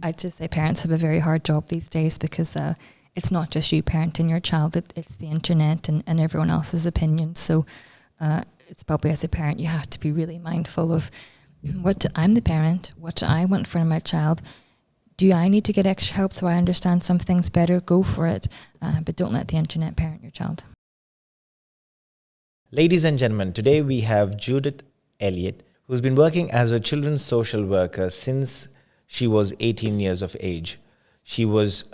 I'd just say parents have a very hard job these days because it's not just you parenting your child, it's the internet and everyone else's opinions. So it's probably as a parent you have to be really mindful of I'm the parent, what do I want for my child? Do I need to get extra help so I understand some things better? Go for it, but don't let the internet parent your child. Ladies and gentlemen, today we have Judith Elliott, who's been working as a children's social worker since she was 18 years of age. She was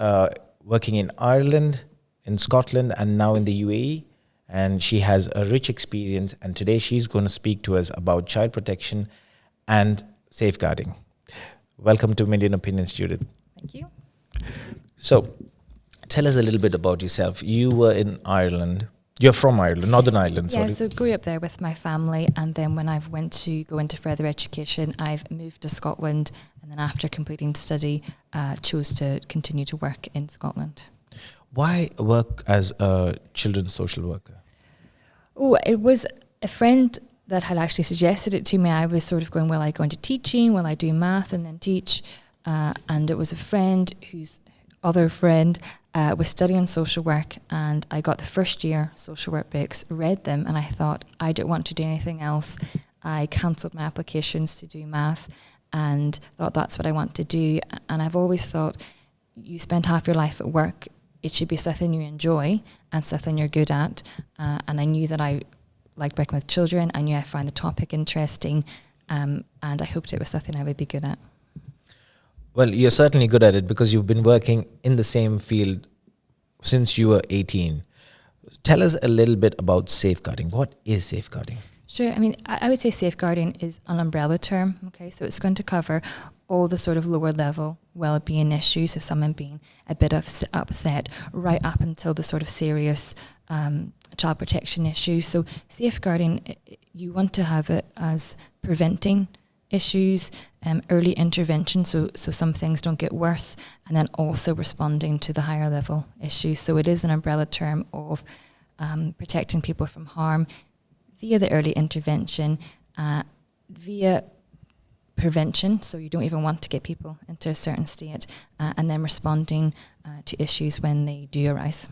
working in Ireland, in Scotland, and now in the UAE. And she has a rich experience. And today she's going to speak to us about child protection and safeguarding. Welcome to Million Opinions, Judith. Thank you. So, tell us a little bit about yourself. You were in Ireland. You're from Ireland, Northern Ireland. Yeah, so grew up there with my family, and then when I went to go into further education, I've moved to Scotland, and then after completing study, chose to continue to work in Scotland. Why work as a children's social worker? Oh, it was a friend that had actually suggested it to me. I was sort of going, will I go into teaching? Will I do math and then teach? And it was a friend whose other friend was studying social work, and I got the first year social work books, read them, and I thought, I don't want to do anything else. I cancelled my applications to do math and thought that's what I want to do. And I've always thought, you spend half your life at work, it should be something you enjoy and something you're good at. And I knew that I liked working with children. I knew I found the topic interesting, and I hoped it was something I would be good at. Well, you're certainly good at it because you've been working in the same field since you were 18. Tell us a little bit about safeguarding. What is safeguarding? Sure. I mean, I would say safeguarding is an umbrella term. Okay, so it's going to cover all the sort of lower level well-being issues of someone being a bit upset, right up until the sort of serious child protection issues. So safeguarding, you want to have it as preventing issues, early intervention, so some things don't get worse, and then also responding to the higher level issues. So it is an umbrella term of protecting people from harm via the early intervention, via prevention, so you don't even want to get people into a certain state, and then responding to issues when they do arise.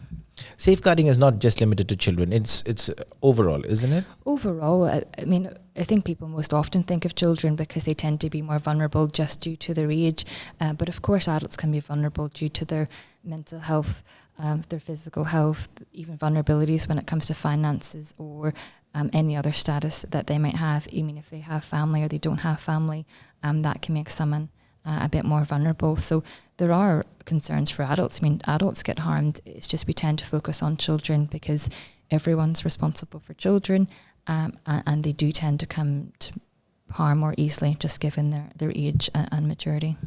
Safeguarding is not just limited to children. It's overall, isn't it? Overall, I mean, I think people most often think of children because they tend to be more vulnerable just due to their age. But of course, adults can be vulnerable due to their mental health, their physical health, even vulnerabilities when it comes to finances or any other status that they might have, even if they have family or they don't have family. That can make someone a bit more vulnerable. So there are concerns for adults. I mean, adults get harmed. It's just we tend to focus on children because everyone's responsible for children, and they do tend to come to harm more easily just given their age and maturity.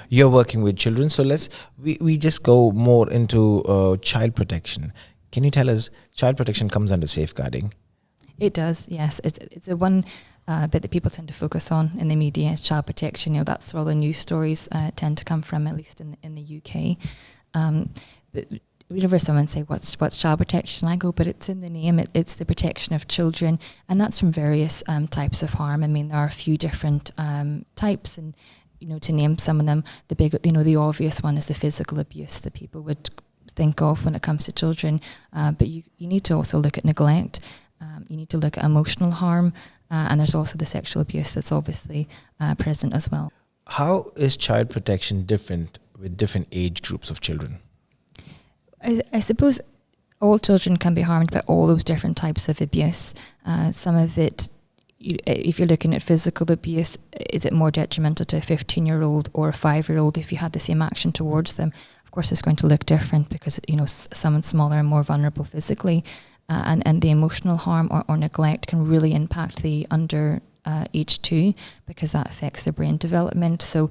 You're working with children, so we just go more into child protection. Can you tell us, child protection comes under safeguarding? It does, yes. It's a one bit that people tend to focus on in the media, is child protection. You know, that's where all the news stories tend to come from, at least in the UK. But whenever someone say, what's child protection? I go, but it's in the name. It's the protection of children, and that's from various types of harm. I mean, there are a few different types, and to name some of them, the obvious one is the physical abuse that people would think of when it comes to children. But you need to also look at neglect. You need to look at emotional harm, and there's also the sexual abuse that's obviously present as well. How is child protection different with different age groups of children? I suppose all children can be harmed by all those different types of abuse. Some of it, if you're looking at physical abuse, is it more detrimental to a 15-year-old or a 5-year-old if you had the same action towards them? Of course, it's going to look different because someone's smaller and more vulnerable physically. And the emotional harm or neglect can really impact the under age 2 because that affects their brain development. So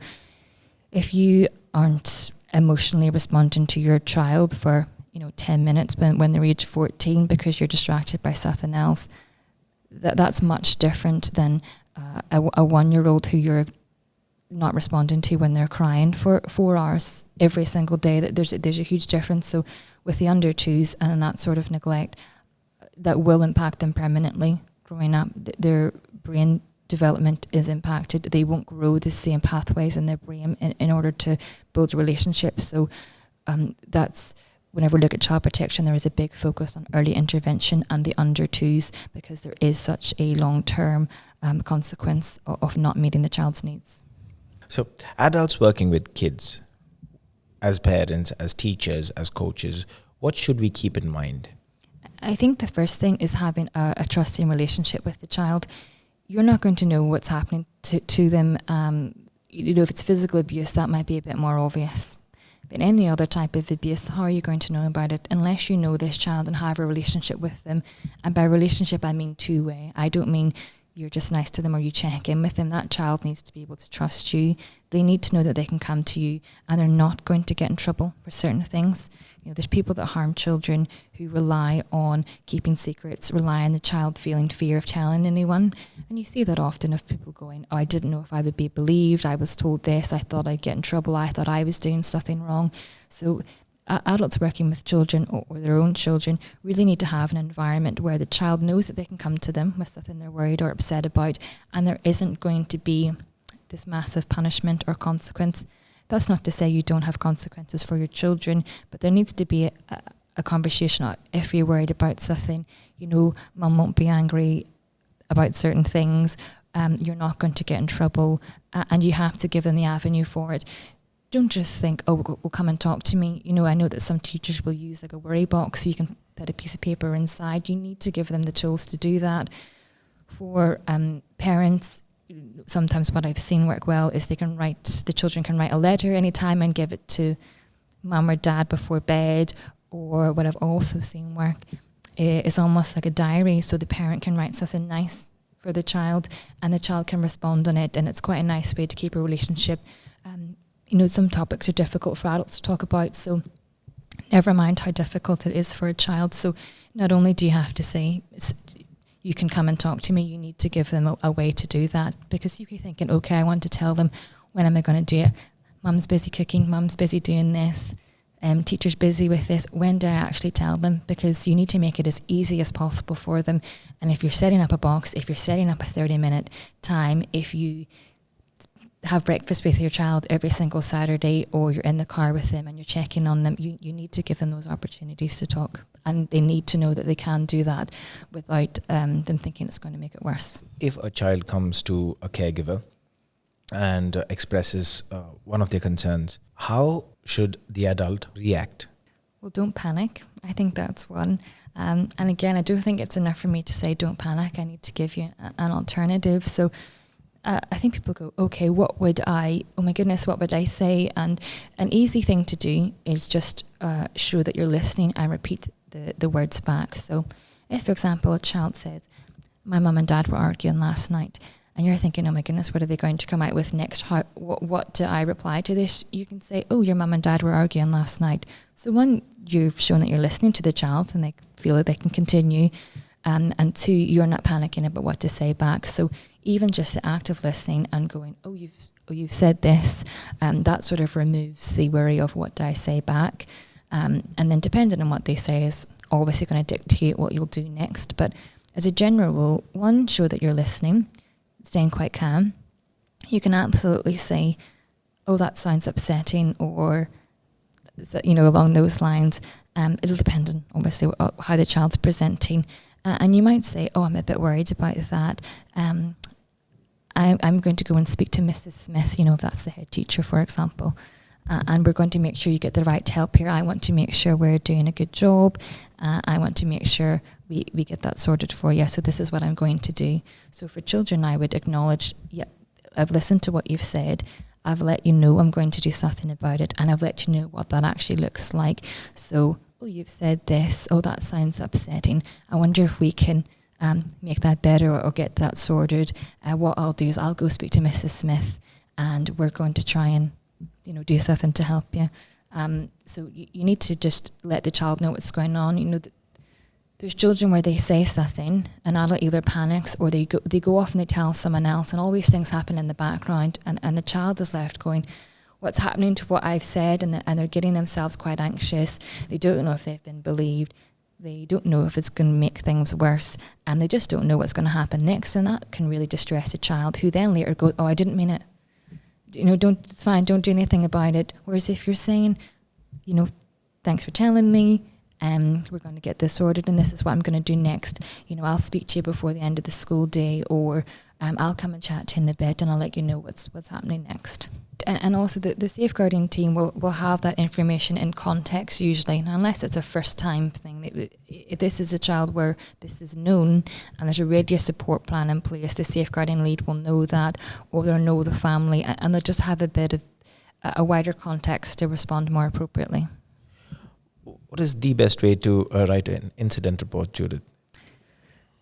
if you aren't emotionally responding to your child for 10 minutes when they're age 14 because you're distracted by something else, that's much different than a 1-year-old who you're not responding to when they're crying for 4 hours every single day. There's a huge difference. So with the under 2s and that sort of neglect, that will impact them permanently growing up. Their brain development is impacted. They won't grow the same pathways in their brain in order to build a relationship. So that's, whenever we look at child protection, there is a big focus on early intervention and the under twos, because there is such a long-term consequence of not meeting the child's needs. So adults working with kids, as parents, as teachers, as coaches, what should we keep in mind? I think the first thing is having a trusting relationship with the child. You're not going to know what's happening to them. If it's physical abuse, that might be a bit more obvious. But any other type of abuse, how are you going to know about it unless you know this child and have a relationship with them? And by relationship, I mean two-way. I don't mean you're just nice to them or you check in with them. That child needs to be able to trust you. They need to know that they can come to you and they're not going to get in trouble for certain things. There's people that harm children who rely on keeping secrets, rely on the child feeling fear of telling anyone. And you see that often of people going, I didn't know if I would be believed. I was told this. I thought I'd get in trouble. I thought I was doing something wrong. So adults working with children or their own children really need to have an environment where the child knows that they can come to them with something they're worried or upset about, and there isn't going to be this massive punishment or consequence. That's not to say you don't have consequences for your children, but there needs to be a conversation. If you're worried about something, mum won't be angry about certain things, you're not going to get in trouble, and you have to give them the avenue for it. Don't just think, will come and talk to me. I know that some teachers will use like a worry box so you can put a piece of paper inside. You need to give them the tools to do that. For parents, sometimes what I've seen work well is the children can write a letter anytime and give it to mum or dad before bed. Or what I've also seen work is almost like a diary, so the parent can write something nice for the child and the child can respond on it, and it's quite a nice way to keep a relationship. Some topics are difficult for adults to talk about, so never mind how difficult it is for a child. So not only do you have to say, you can come and talk to me, you need to give them a way to do that, because you could be thinking, okay, I want to tell them, when am I going to do it? Mum's busy cooking, mum's busy doing this, teacher's busy with this. When do I actually tell them? Because you need to make it as easy as possible for them. And if you're setting up a box, if you're setting up a 30-minute time, if you have breakfast with your child every single Saturday, or you're in the car with them and you're checking on them, you need to give them those opportunities to talk, and they need to know that they can do that without them thinking it's going to make it worse. If a child comes to a caregiver and expresses one of their concerns, how should the adult react? Well, don't panic. I think that's one. And again, I don't think it's enough for me to say don't panic. I need to give you an alternative. So I think people go, okay, what would I say? And an easy thing to do is just show that you're listening and repeat the words back. So if, for example, a child says, my mum and dad were arguing last night, and you're thinking, oh my goodness, what are they going to come out with next? What do I reply to this? You can say, oh, your mum and dad were arguing last night. So one, you've shown that you're listening to the child and they feel that they can continue. And two, you're not panicking about what to say back. So even just the act of listening and going, you've said this, that sort of removes the worry of what do I say back. And then depending on what they say is obviously going to dictate what you'll do next. But as a general rule, one, show that you're listening, staying quite calm. You can absolutely say, oh, that sounds upsetting, or along those lines. It'll depend on obviously how the child's presenting. And you might say, oh, I'm a bit worried about that. I'm going to go and speak to Mrs. Smith, if that's the head teacher, for example. And we're going to make sure you get the right help here. I want to make sure we're doing a good job. I want to make sure we get that sorted for you. So this is what I'm going to do. So for children, I would acknowledge, I've listened to what you've said. I've let you know I'm going to do something about it. And I've let you know what that actually looks like. So, oh, you've said this. Oh, that sounds upsetting. I wonder if we can make that better or get that sorted. What I'll do is I'll go speak to Mrs. Smith, and we're going to try and do something to help you. So you need to just let the child know what's going on. There's children where they say something, an adult either panics or they go off and they tell someone else, and all these things happen in the background, and the child is left going, what's happening to what I've said, and they're getting themselves quite anxious. They don't know if they've been believed. They don't know if it's going to make things worse, and they just don't know what's going to happen next, and that can really distress a child who then later goes, oh, I didn't mean it. It's fine, don't do anything about it. Whereas if you're saying, thanks for telling me, we're going to get this sorted and this is what I'm going to do next. I'll speak to you before the end of the school day, or I'll come and chat to you in a bit and I'll let you know what's happening next. And also the safeguarding team will have that information in context usually, unless it's a first time thing. If this is a child where this is known and there's already a support plan in place, the safeguarding lead will know that, or they'll know the family, and they'll just have a bit of a wider context to respond more appropriately. What is the best way to write an incident report, Judith?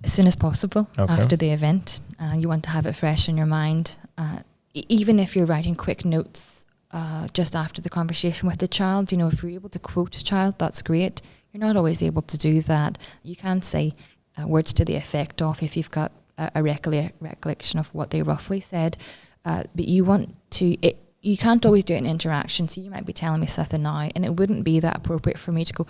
As soon as possible after the event. You want to have it fresh in your mind. Even if you're writing quick notes just after the conversation with the child, if you're able to quote a child, that's great. You're not always able to do that. You can say words to the effect of, if you've got a recollection of what they roughly said. But you want to... You can't always do it in interaction, so you might be telling me something now, and it wouldn't be that appropriate for me to go,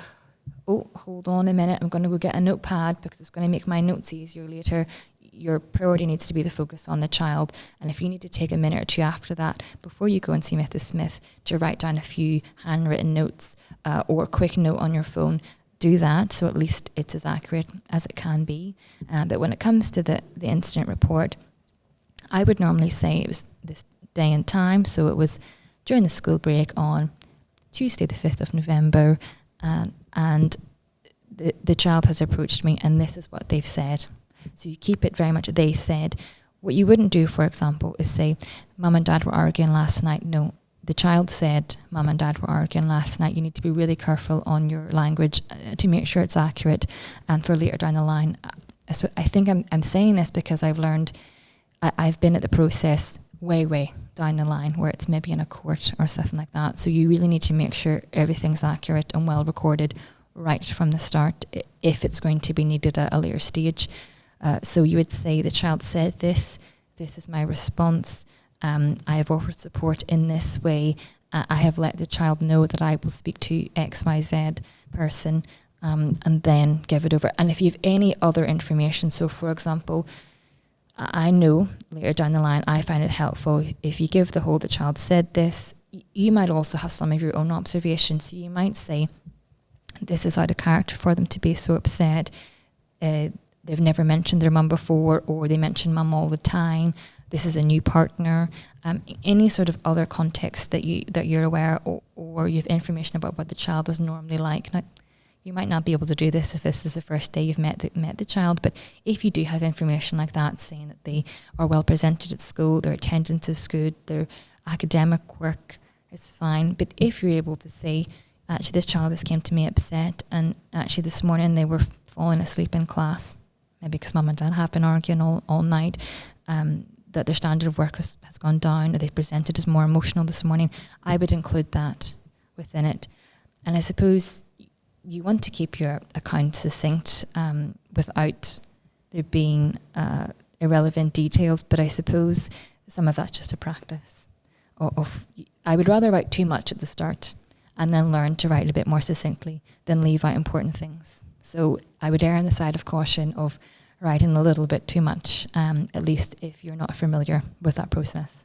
oh, hold on a minute, I'm going to go get a notepad because it's going to make my notes easier later. Your priority needs to be the focus on the child, and if you need to take a minute or two after that, before you go and see Mrs. Smith, to write down a few handwritten notes or a quick note on your phone, do that, so at least it's as accurate as it can be. But when it comes to the incident report, I would normally say it was this day and time, so it was during the school break on Tuesday the 5th of November, and the child has approached me and this is what they've said. So you keep it very much they said. What you wouldn't do, for example, is say, Mum and Dad were arguing last night. No, the child said, Mum and Dad were arguing last night. You need to be really careful on your language to make sure it's accurate, and for later down the line. So I think I'm saying this because I've learned, I've been at the process way down the line where it's maybe in a court or something like that. So you really need to make sure everything's accurate and well recorded right from the start if it's going to be needed at a later stage. So you would say, the child said this is my response. I have offered support in this way. I have let the child know that I will speak to XYZ person, and then give it over. And if you have any other information, so for example, I know later down the line, I find it helpful if you give the child said this. You might also have some of your own observations. So you might say, this is out of character for them to be so upset. They've never mentioned their mum before, or they mention mum all the time. This is a new partner. Any sort of other context that you're aware, or you have information about what the child is normally like. Now, you might not be able to do this if this is the first day you've met the child, but if you do have information like that, saying that they are well presented at school, their attendance is good, their academic work is fine, but if you're able to say, actually this child just came to me upset, and actually this morning they were falling asleep in class, maybe because Mum and Dad have been arguing all night, that their standard of work has gone down, or they've presented as more emotional this morning, I would include that within it. And I suppose you want to keep your account succinct without there being irrelevant details, but I suppose some of that's just a practice. I would rather write too much at the start and then learn to write a bit more succinctly than leave out important things. So I would err on the side of caution of writing a little bit too much, at least if you're not familiar with that process.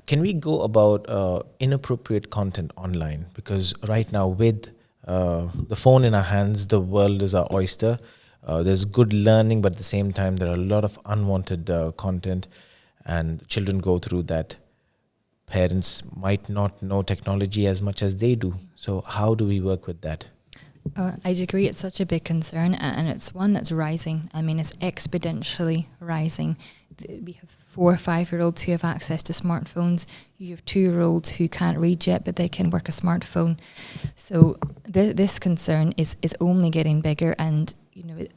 Can we go about inappropriate content online? Because right now with the phone in our hands, the world is our oyster. There's good learning, but at the same time, there are a lot of unwanted content, and children go through that. Parents might not know technology as much as they do. So how do we work with that? I'd agree, it's such a big concern, and it's one that's rising. I mean, it's exponentially rising. We have 4 or 5-year-olds who have access to smartphones. You have 2-year-olds who can't read yet, but they can work a smartphone. So this concern is only getting bigger. And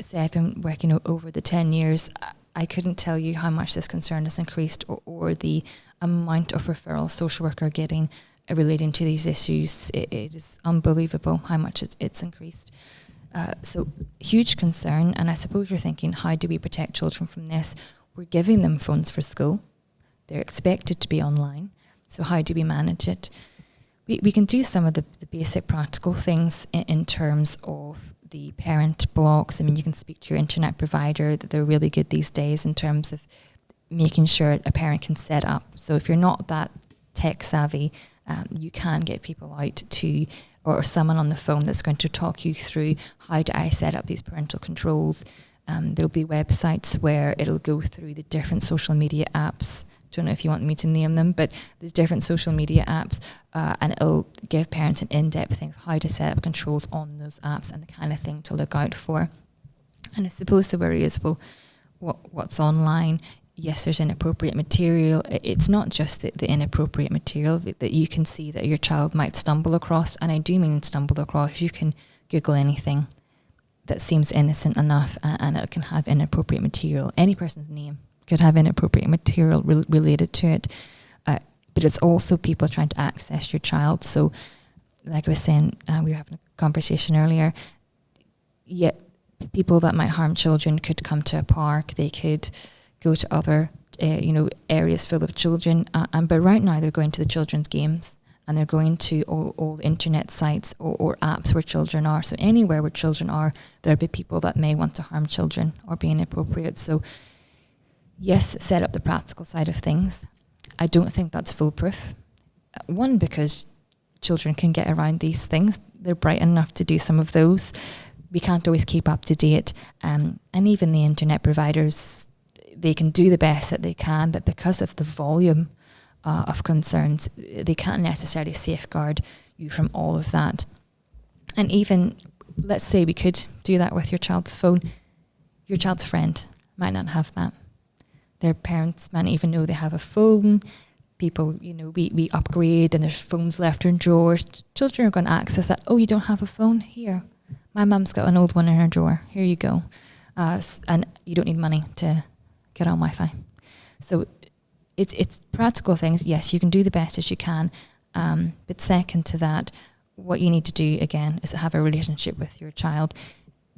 say I've been working over the 10 years, I couldn't tell you how much this concern has increased, or the amount of referrals social work are getting relating to these issues. It is unbelievable how much it's increased. So huge concern. And I suppose you're thinking, how do we protect children from this? We're giving them phones for school. They're expected to be online. So how do we manage it? We can do some of the basic practical things in terms of the parent blocks. I mean, you can speak to your internet provider, that they're really good these days in terms of making sure a parent can set up. So if you're not that tech savvy, you can get people out to, or someone on the phone that's going to talk you through how do I set up these parental controls. There'll be websites where it'll go through the different social media apps. Don't know if you want me to name them, but there's different social media apps, and it'll give parents an in-depth thing of how to set up controls on those apps and the kind of thing to look out for. And I suppose the worry is, well, what's online? Yes, there's inappropriate material. It's not just the inappropriate material that you can see that your child might stumble across. And I do mean stumble across. You can Google anything that seems innocent enough, and it can have inappropriate material. Any person's name could have inappropriate material related to it. But it's also people trying to access your child. So like I was saying, we were having a conversation earlier, yet people that might harm children could come to a park. They could go to other, areas full of children. But right now they're going to the children's games, and they're going to all internet sites or apps where children are. So anywhere where children are, there'll be people that may want to harm children or be inappropriate. So yes, set up the practical side of things. I don't think that's foolproof. One, because children can get around these things. They're bright enough to do some of those. We can't always keep up to date. And even the internet providers, they can do the best that they can, but because of the volume of concerns, they can't necessarily safeguard you from all of that. And even, let's say we could do that with your child's phone, your child's friend might not have that. Their parents might not even know they have a phone. People, we upgrade and there's phones left in drawers. Children are going to access that. Oh, you don't have a phone? Here. My mum's got an old one in her drawer. Here you go. And you don't need money to get on Wi-Fi. So it's practical things. Yes, you can do the best as you can. But second to that, what you need to do, again, is have a relationship with your child.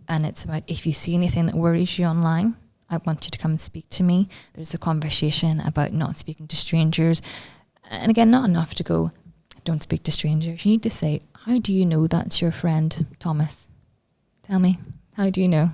And it's about, if you see anything that worries you online, I want you to come and speak to me. There's a conversation about not speaking to strangers. And again, not enough to go, don't speak to strangers. You need to say, how do you know that's your friend, Thomas? Tell me, how do you know?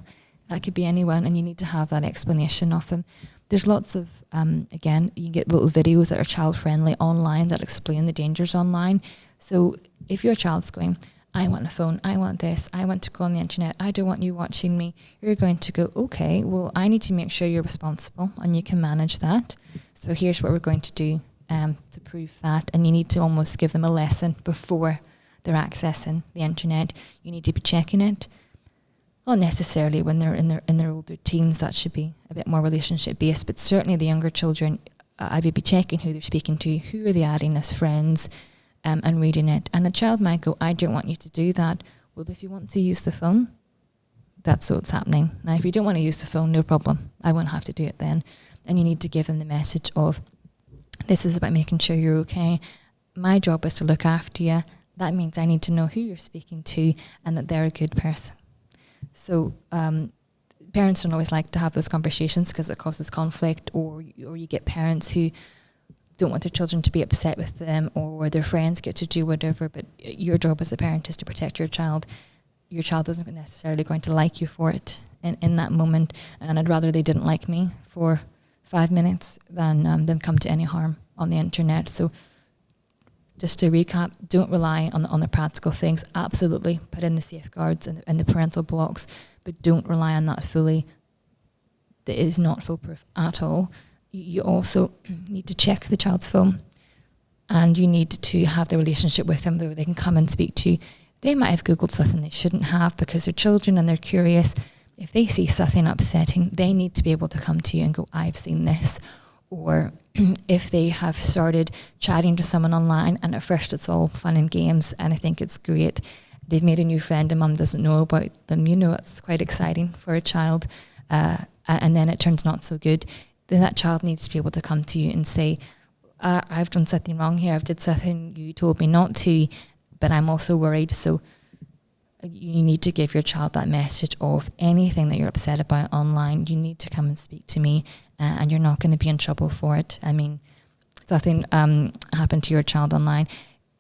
That could be anyone, and you need to have that explanation of them. There's lots of, again, you can get little videos that are child-friendly online that explain the dangers online. So if your child's going, I want a phone, I want this, I want to go on the internet, I don't want you watching me, you're going to go, okay, well, I need to make sure you're responsible and you can manage that. So here's what we're going to do to prove that. And you need to almost give them a lesson before they're accessing the internet. You need to be checking it. Not necessarily when they're in their older teens, that should be a bit more relationship based, but certainly the younger children, I would be checking who they're speaking to, who are they adding as friends, and reading it. And a child might go, I don't want you to do that. Well, if you want to use the phone, that's what's happening. Now, if you don't want to use the phone, no problem. I won't have to do it then. And you need to give them the message of, this is about making sure you're okay. My job is to look after you. That means I need to know who you're speaking to and that they're a good person. So parents don't always like to have those conversations because it causes conflict, or you get parents who don't want their children to be upset with them, or their friends get to do whatever, but your job as a parent is to protect your child. Your child isn't necessarily going to like you for it in that moment, and I'd rather they didn't like me for 5 minutes than them come to any harm on the internet. So just to recap, don't rely on the practical things. Absolutely put in the safeguards and the parental blocks, but don't rely on that fully. That is not foolproof at all. You also need to check the child's phone, and you need to have the relationship with them where they can come and speak to you. They might have Googled something they shouldn't have because they're children and they're curious. If they see something upsetting, they need to be able to come to you and go, I've seen this. Or if they have started chatting to someone online and at first it's all fun and games and I think it's great, they've made a new friend and mum doesn't know about them, it's quite exciting for a child, and then it turns not so good, then that child needs to be able to come to you and say, I've done something wrong here, I've did something you told me not to, but I'm also worried. So you need to give your child that message of anything that you're upset about online, you need to come and speak to me, and you're not going to be in trouble for it. I mean, something happened to your child online,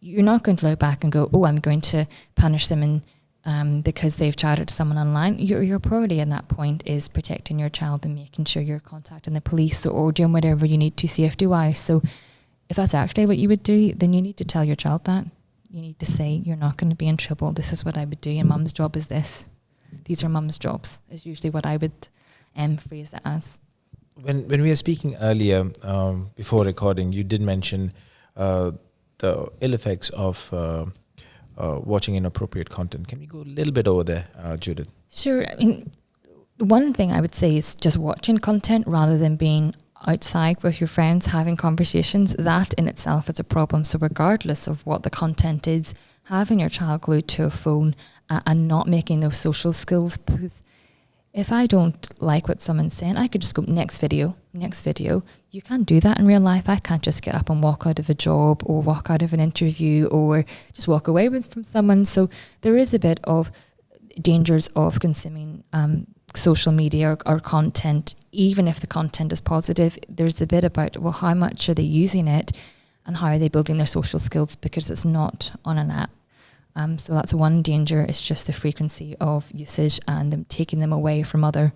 you're not going to look back and go, oh, I'm going to punish them and because they've chatted to someone online. Your priority in that point is protecting your child and making sure you're contacting the police or doing whatever you need to safety-wise. So if that's actually what you would do, then you need to tell your child that. You need to say, you're not going to be in trouble. This is what I would do, and mum's job is this. These are mum's jobs, is usually what I would phrase it as. When we were speaking earlier, before recording, you did mention the ill effects of watching inappropriate content. Can we go a little bit over there, Judith? Sure. I mean, one thing I would say is just watching content rather than being outside with your friends having conversations. That in itself is a problem. So regardless of what the content is, having your child glued to a phone and not making those social skills, because if I don't like what someone's saying, I could just go next video. You can't do that in real life. I can't just get up and walk out of a job or walk out of an interview or just walk away from someone. So there is a bit of dangers of consuming social media or content. Even if the content is positive, there's a bit about, well, how much are they using it and how are they building their social skills, because it's not on an app. So that's one danger. It's just the frequency of usage and them taking them away from other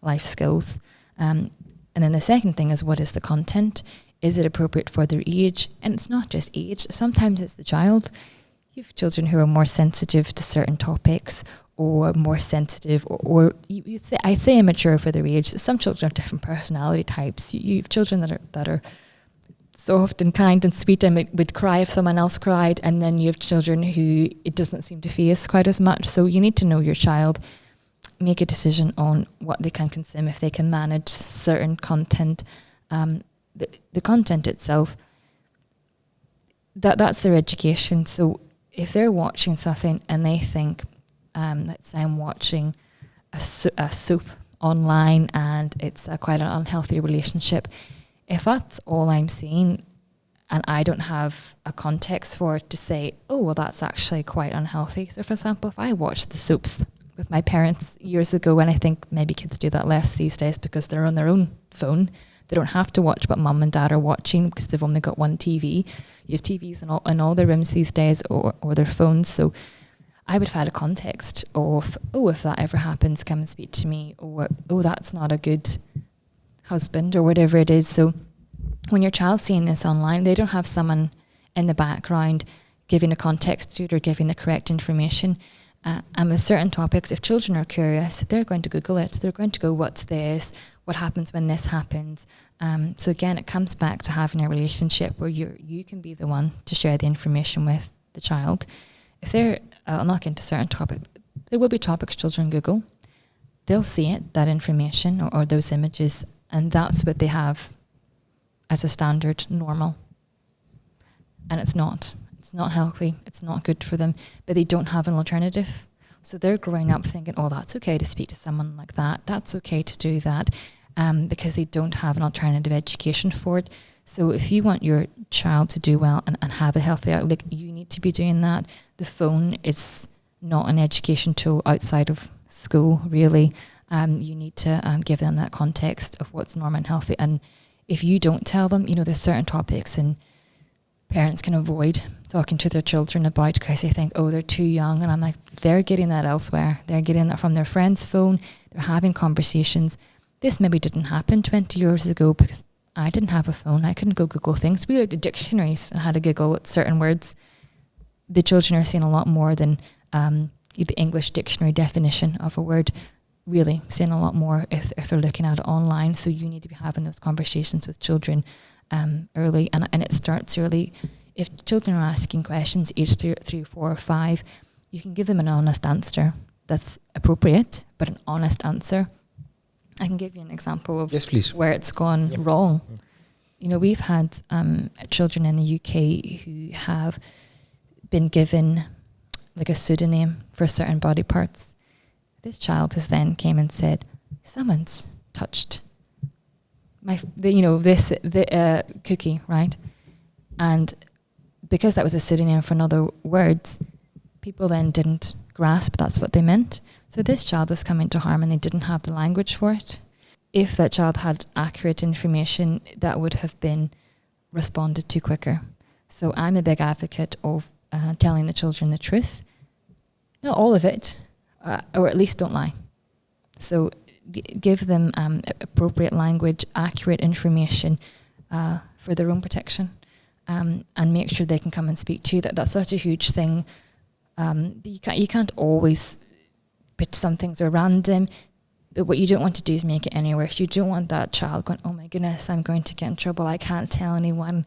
life skills. And then the second thing is, what is the content? Is it appropriate for their age? And it's not just age. Sometimes it's the child. You have children who are more sensitive to certain topics or more sensitive, or I'd say immature for their age. Some children have different personality types. You have children that are soft and kind and sweet and would cry if someone else cried, and then you have children who it doesn't seem to faze quite as much. So you need to know your child, make a decision on what they can consume, if they can manage certain content. The content itself, that's their education. So if they're watching something and they think, let's say I'm watching a soap online and it's quite an unhealthy relationship, if that's all I'm seeing and I don't have a context for it to say, oh, well, that's actually quite unhealthy. So, for example, if I watched the soaps with my parents years ago, and I think maybe kids do that less these days because they're on their own phone, they don't have to watch what mum and dad are watching because they've only got one TV. You have TVs in all their rooms these days, or their phones. So I would have had a context of, oh, if that ever happens, come and speak to me, or, oh, that's not a good husband, or whatever it is. So when your child's seeing this online, they don't have someone in the background giving a context to it or giving the correct information. And with certain topics, if children are curious, they're going to Google it. They're going to go, what's this? What happens when this happens? So again, it comes back to having a relationship where you can be the one to share the information with the child. If they're, I'll not get into certain topics, there will be topics children Google. They'll see it, that information or those images, and that's what they have as a standard normal. And it's not healthy, it's not good for them, but they don't have an alternative. So they're growing up thinking, oh, that's okay to speak to someone like that, that's okay to do that, because they don't have an alternative education for it. So if you want your child to do well and have a healthy outlook, you need to be doing that. The phone is not an education tool outside of school, really. You need to give them that context of what's normal and healthy. And if you don't tell them, there's certain topics and parents can avoid talking to their children about because they think, oh, they're too young. And I'm like, they're getting that elsewhere. They're getting that from their friend's phone. They're having conversations. This maybe didn't happen 20 years ago because I didn't have a phone. I couldn't go Google things. We looked at dictionaries and had to Google at certain words. The children are seeing a lot more than the English dictionary definition of a word. Really seeing a lot more if they're looking at it online. So you need to be having those conversations with children early, and it starts early. If children are asking questions age 3, 4, or 5, you can give them an honest answer that's appropriate, but an honest answer. I can give you an example of where it's gone wrong. We've had children in the UK who have been given like a pseudonym for certain body parts. This child has then came and said, someone's touched the cookie, right? And because that was a pseudonym for another words, people then didn't grasp that's what they meant. So this child was coming to harm and they didn't have the language for it. If that child had accurate information, that would have been responded to quicker. So I'm a big advocate of telling the children the truth. not all of it, or at least don't lie. So give them appropriate language, accurate information for their own protection, and make sure they can come and speak to you. That's such a huge thing. You can't always, but some things are random. But what you don't want to do is make it any worse. You don't want that child going, oh my goodness, I'm going to get in trouble. I can't tell anyone.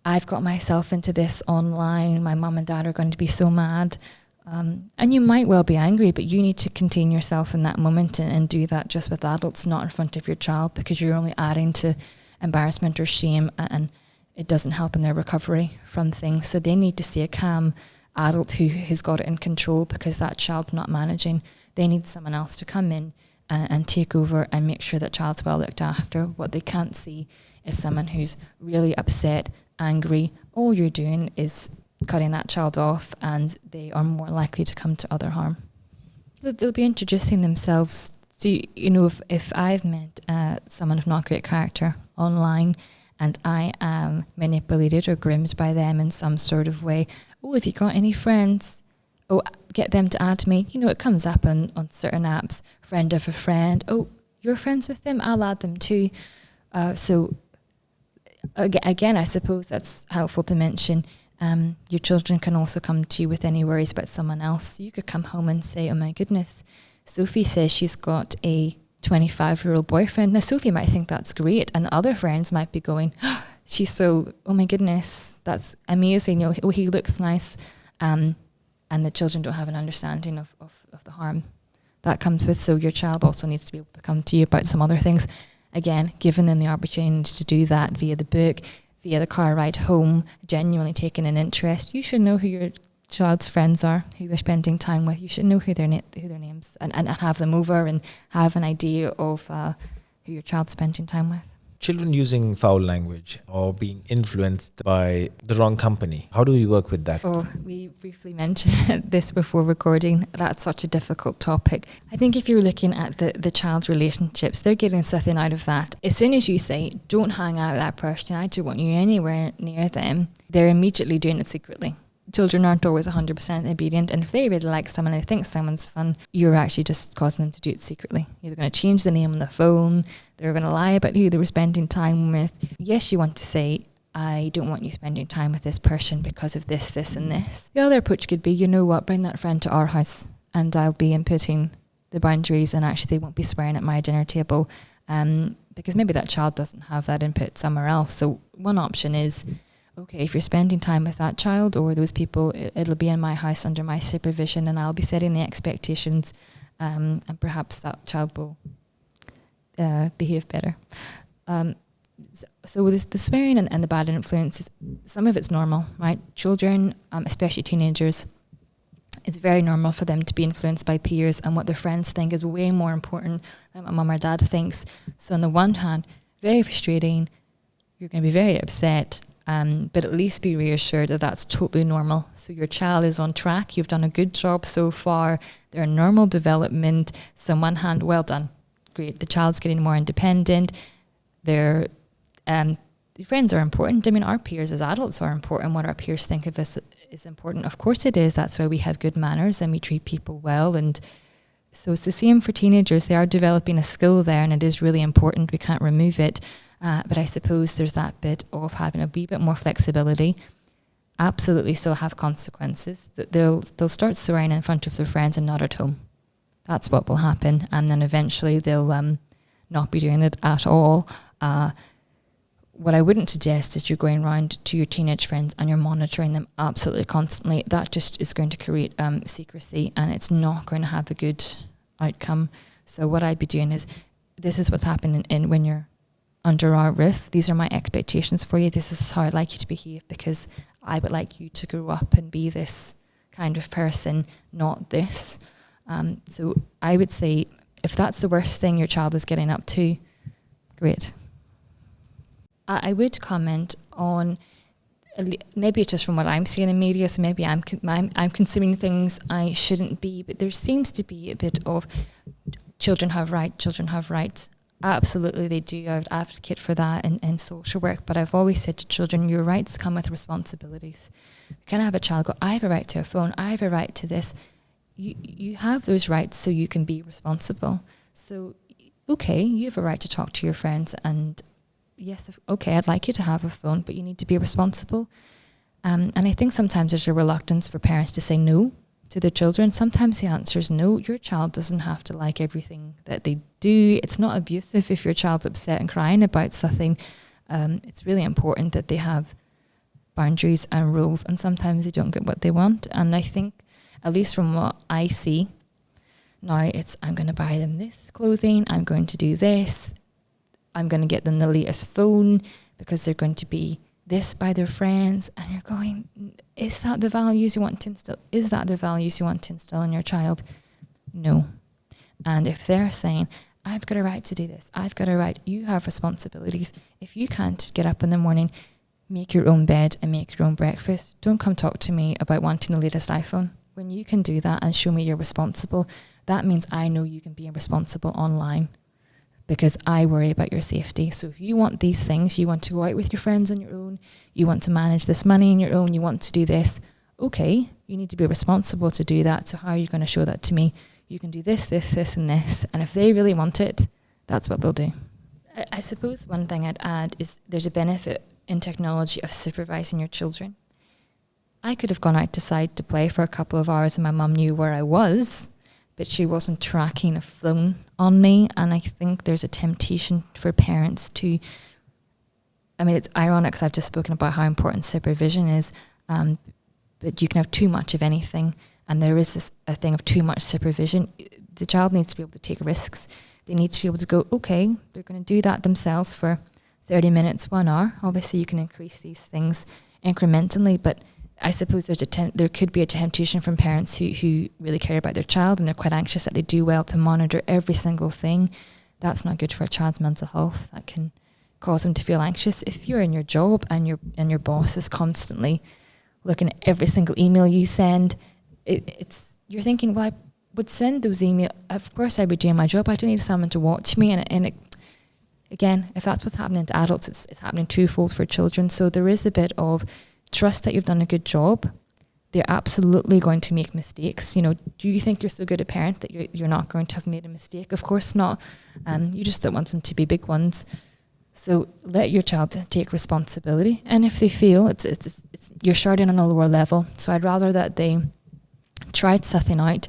I've got myself into this online. My mum and dad are going to be so mad. And you might well be angry, but you need to contain yourself in that moment and do that just with adults, not in front of your child, because you're only adding to embarrassment or shame, and it doesn't help in their recovery from things. So they need to see a calm adult who has got it in control, because that child's not managing. They need someone else to come in and take over and make sure that child's well looked after. What they can't see is someone who's really upset, angry. All you're doing is cutting that child off, and they are more likely to come to other harm. They'll be introducing themselves. So, if I've met someone of not great character online and I am manipulated or groomed by them in some sort of way, oh, have you got any friends? Oh, get them to add me. It comes up on certain apps, friend of a friend. Oh, you're friends with them? I'll add them too. So again, I suppose that's helpful to mention. Your children can also come to you with any worries about someone else. You could come home and say, oh my goodness, Sophie says she's got a 25-year-old boyfriend. Now, Sophie might think that's great, and the other friends might be going, oh my goodness, that's amazing. He looks nice. And the children don't have an understanding of the harm that comes with. So your child also needs to be able to come to you about some other things. Again, giving them the opportunity to do that via the book, via the car ride home, genuinely taking an interest. You should know who your child's friends are, who they're spending time with. You should know who their names, and have them over and have an idea of who your child's spending time with. Children using foul language or being influenced by the wrong company. How do we work with that? Oh, we briefly mentioned this before recording. That's such a difficult topic. I think if you're looking at the child's relationships, they're getting something out of that. As soon as you say, don't hang out with that person, I don't want you anywhere near them, they're immediately doing it secretly. Children aren't always 100% obedient, and if they really like someone and they think someone's fun, you're actually just causing them to do it secretly. You're going to change the name on the phone, they're going to lie about who they were spending time with. Yes, you want to say, I don't want you spending time with this person because of this, this and this. The other approach could be, you know what, bring that friend to our house and I'll be inputting the boundaries, and actually they won't be swearing at my dinner table, because maybe that child doesn't have that input somewhere else. So one option is, okay, if you're spending time with that child or those people, it'll be in my house under my supervision, and I'll be setting the expectations, and perhaps that child will behave better. So with the swearing and the bad influences, some of it's normal, right? Children, especially teenagers, it's very normal for them to be influenced by peers, and what their friends think is way more important than what mum or dad thinks. So on the one hand, very frustrating, you're going to be very upset, but at least be reassured that that's totally normal. So your child is on track. You've done a good job so far. They're in normal development. So on one hand, well done. Great. The child's getting more independent. Their friends are important. I mean, our peers as adults are important. What our peers think of us is important. Of course it is. That's why we have good manners and we treat people well. And so it's the same for teenagers. They are developing a skill there, and it is really important. We can't remove it. But I suppose there's that bit of having a wee bit more flexibility. Absolutely still have consequences. That they'll start swearing in front of their friends and not at home. That's what will happen. And then eventually they'll not be doing it at all. What I wouldn't suggest is you're going around to your teenage friends and you're monitoring them absolutely constantly. That just is going to create secrecy, and it's not going to have a good outcome. So what I'd be doing is, this is what's happening when you're under our roof. These are my expectations for you. This is how I'd like you to behave, because I would like you to grow up and be this kind of person, not this. So I would say, if that's the worst thing your child is getting up to, great. I would comment on, maybe it's just from what I'm seeing in media, so maybe I'm consuming things I shouldn't be, but there seems to be a bit of children have rights. Absolutely they do. I would advocate for that in social work, but I've always said to children, your rights come with responsibilities. You can't have a child go, I have a right to a phone, I have a right to this. you have those rights so you can be responsible. So, okay, you have a right to talk to your friends, and yes, okay, I'd like you to have a phone, but you need to be responsible. And I think sometimes there's a reluctance for parents to say no to their children. Sometimes the answer is no. Your child doesn't have to like everything that they do. It's not abusive if your child's upset and crying about something. It's really important that they have boundaries and rules, and sometimes they don't get what they want. And I think, at least from what I see, now it's, I'm going to buy them this clothing, I'm going to do this, I'm going to get them the latest phone because they're going to be this by their friends. And you're going, is that the values you want to instill? Is that the values you want to instill in your child? No. And if they're saying, I've got a right to do this, I've got a right, you have responsibilities. If you can't get up in the morning, make your own bed and make your own breakfast, don't come talk to me about wanting the latest iPhone. When you can do that and show me you're responsible, that means I know you can be responsible online, because I worry about your safety. So if you want these things, you want to go out with your friends on your own, you want to manage this money on your own, you want to do this, okay, you need to be responsible to do that. So how are you going to show that to me? You can do this, this, this, and this. And if they really want it, that's what they'll do. I suppose one thing I'd add is there's a benefit in technology of supervising your children. I could have gone out to play for a couple of hours and my mum knew where I was, but she wasn't tracking a phone on me. And I think there's a temptation for parents to, I mean, it's ironic because I've just spoken about how important supervision is, but you can have too much of anything. And there is a thing of too much supervision. The child needs to be able to take risks. They need to be able to go, okay, they're going to do that themselves for 30 minutes, 1 hour. Obviously, you can increase these things incrementally, but I suppose there could be a temptation from parents who really care about their child and they're quite anxious that they do well to monitor every single thing. That's not good for a child's mental health. That can cause them to feel anxious. If you're in your job and your boss is constantly looking at every single email you send, you're thinking, well, I would send those emails. Of course, I would do my job. I don't need someone to watch me. And again, if that's what's happening to adults, it's happening twofold for children. So there is a bit of trust that you've done a good job. They're absolutely going to make mistakes. You know, do you think you're so good a parent that you're not going to have made a mistake? Of course not. You just don't want them to be big ones. So let your child take responsibility. And if they feel it's you're starting on a lower level, so I'd rather that they tried something out,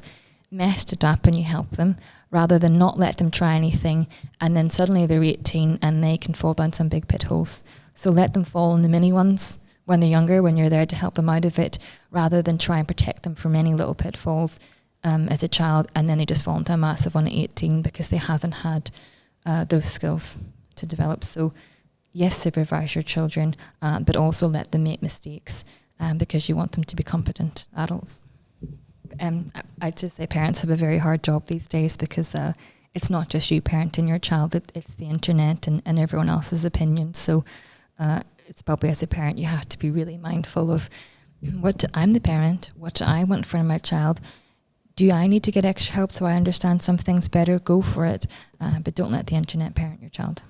messed it up, and you help them, rather than not let them try anything and then suddenly they're 18 and they can fall down some big pit holes. So let them fall in the mini ones when they're younger, when you're there to help them out of it, rather than try and protect them from any little pitfalls as a child, and then they just fall into a massive one at 18 because they haven't had those skills to develop. So yes, supervise your children, but also let them make mistakes because you want them to be competent adults. I'd just say parents have a very hard job these days because it's not just you parenting your child, it's the internet and everyone else's opinion. So it's probably as a parent you have to be really mindful of I'm the parent, what do I want for my child? Do I need to get extra help so I understand some things better? Go for it, but don't let the internet parent your child.